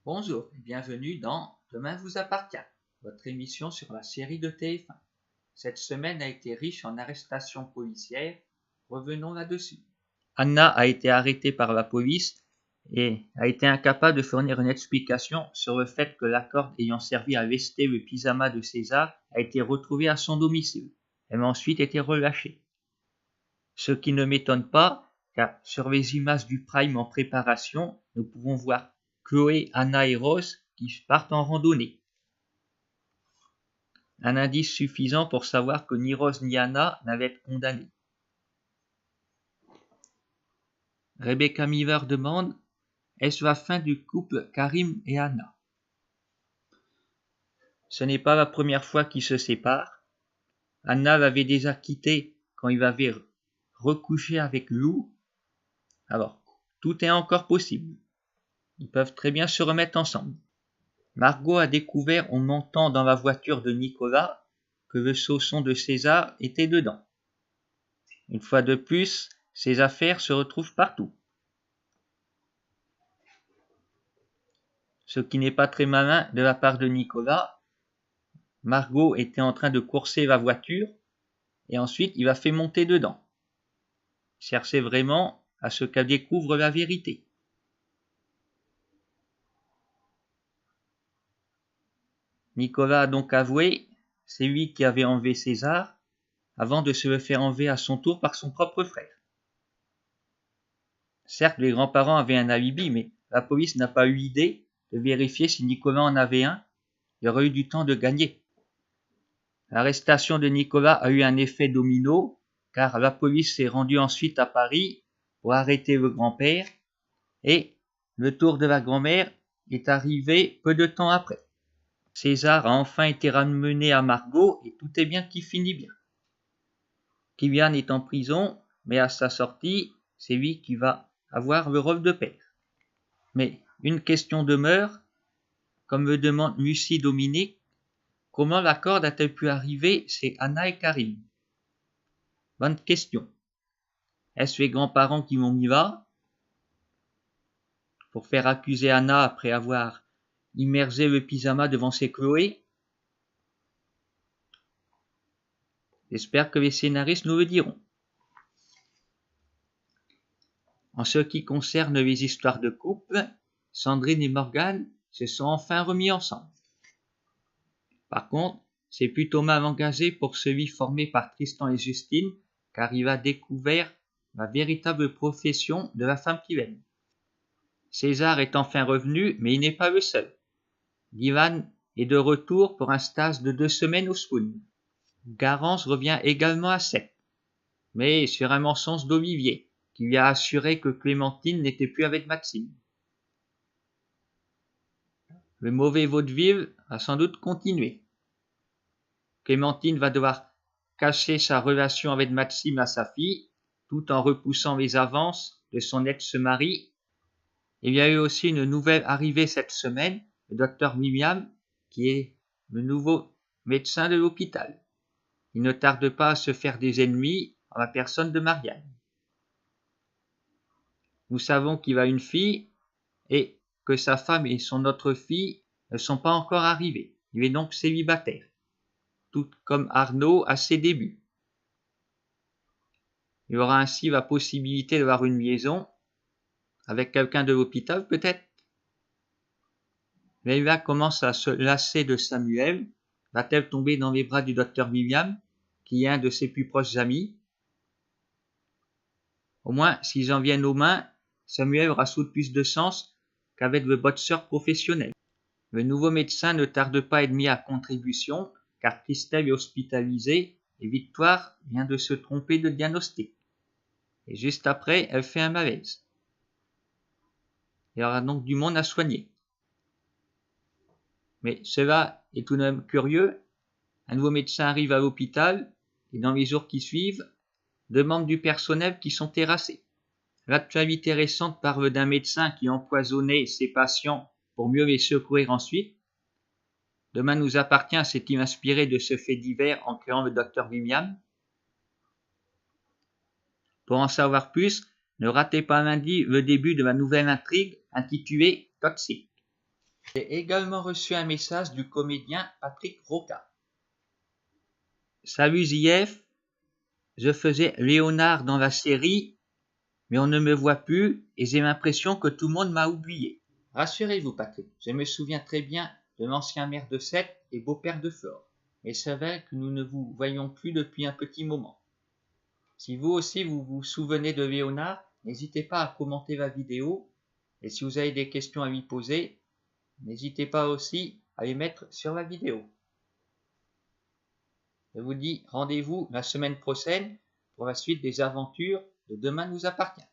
Bonjour et bienvenue dans Demain vous appartient, votre émission sur la série de TF1. Cette semaine a été riche en arrestations policières. Revenons là-dessus. Anna a été arrêtée par la police et a été incapable de fournir une explication sur le fait que la corde ayant servi à vester le pyjama de César a été retrouvée à son domicile. Elle a ensuite été relâchée. Ce qui ne m'étonne pas, car sur les images du Prime en préparation, nous pouvons voir Chloé, Anna et Rose qui partent en randonnée. Un indice suffisant pour savoir que ni Rose ni Anna n'avaient été condamnées. Rebecca Miller demande: est-ce la fin du couple Karim et Anna? Ce n'est pas la première fois qu'ils se séparent. Anna l'avait déjà quitté quand il avait recouché avec Lou. Alors, tout est encore possible. Ils peuvent très bien se remettre ensemble. Margot a découvert en montant dans la voiture de Nicolas que le chausson de César était dedans. Une fois de plus, ses affaires se retrouvent partout. Ce qui n'est pas très malin de la part de Nicolas. Margot était en train de courser la voiture et ensuite il la fait monter dedans. Cherchez vraiment à ce qu'elle découvre la vérité. Nicolas a donc avoué, c'est lui qui avait enlevé César avant de se le faire enlever à son tour par son propre frère. Certes, les grands-parents avaient un alibi, mais la police n'a pas eu l'idée de vérifier si Nicolas en avait un. Il aurait eu du temps de gagner. L'arrestation de Nicolas a eu un effet domino, car la police s'est rendue ensuite à Paris pour arrêter le grand-père, et le tour de la grand-mère est arrivé peu de temps après. César a enfin été ramené à Margot, et tout est bien qui finit bien. Kylian est en prison, mais à sa sortie, c'est lui qui va avoir le rôle de père. Mais une question demeure, comme me demande Lucie Dominique: comment la corde a-t-elle pu arriver chez Anna et Karim? Bonne question. Est-ce les grands-parents qui m'ont mis là pour faire accuser Anna après avoir immergé le pyjama devant ses Chloé? J'espère que les scénaristes nous le diront. En ce qui concerne les histoires de couple, Sandrine et Morgane se sont enfin remis ensemble. Par contre, c'est plutôt mal engagé pour celui formé par Tristan et Justine, car il a découvert la véritable profession de la femme qu'il aime. César est enfin revenu, mais il n'est pas le seul. Dylan est de retour pour un stage de 2 semaines au Spoon. Garance revient également à Sec, mais sur un mensonge d'Olivier, qui lui a assuré que Clémentine n'était plus avec Maxime. Le mauvais vaudeville va sans doute continuer. Clémentine va devoir cacher sa relation avec Maxime à sa fille, tout en repoussant les avances de son ex-mari. Il y a eu aussi une nouvelle arrivée cette semaine, le docteur William, qui est le nouveau médecin de l'hôpital. Il ne tarde pas à se faire des ennemis en la personne de Marianne. Nous savons qu'il a une fille et que sa femme et son autre fille ne sont pas encore arrivées. Il est donc célibataire, tout comme Arnaud à ses débuts. Il aura ainsi la possibilité d'avoir une liaison avec quelqu'un de l'hôpital peut-être. Leila commence à se lasser de Samuel. Va-t-elle tomber dans les bras du docteur William, qui est un de ses plus proches amis? Au moins, s'ils en viennent aux mains, Samuel aura sans doute plus de sens qu'avec le boxeur professionnel. Le nouveau médecin ne tarde pas à être mis à contribution, car Christelle est hospitalisée et Victoire vient de se tromper de diagnostic. Et juste après, elle fait un malaise. Il y aura donc du monde à soigner. Mais cela est tout de même curieux. Un nouveau médecin arrive à l'hôpital et dans les jours qui suivent, 2 membres du personnel qui sont terrassés. L'actualité récente parle d'un médecin qui empoisonnait ses patients pour mieux les secourir ensuite. Demain nous appartient, s'est-il inspiré de ce fait divers en créant le docteur William? Pour en savoir plus, ne ratez pas lundi le début de ma nouvelle intrigue intitulée Toxic. J'ai également reçu un message du comédien Patrick Roca. Salut ZF, je faisais Léonard dans la série, mais on ne me voit plus et j'ai l'impression que tout le monde m'a oublié. Rassurez-vous Patrick, je me souviens très bien de l'ancien maire de Sète et beau-père de Flore, mais c'est vrai que nous ne vous voyons plus depuis un petit moment. Si vous aussi vous vous souvenez de Léonard, n'hésitez pas à commenter la vidéo et si vous avez des questions à lui poser, n'hésitez pas aussi à les mettre sur la vidéo. Je vous dis rendez-vous la semaine prochaine pour la suite des aventures de Demain nous appartient.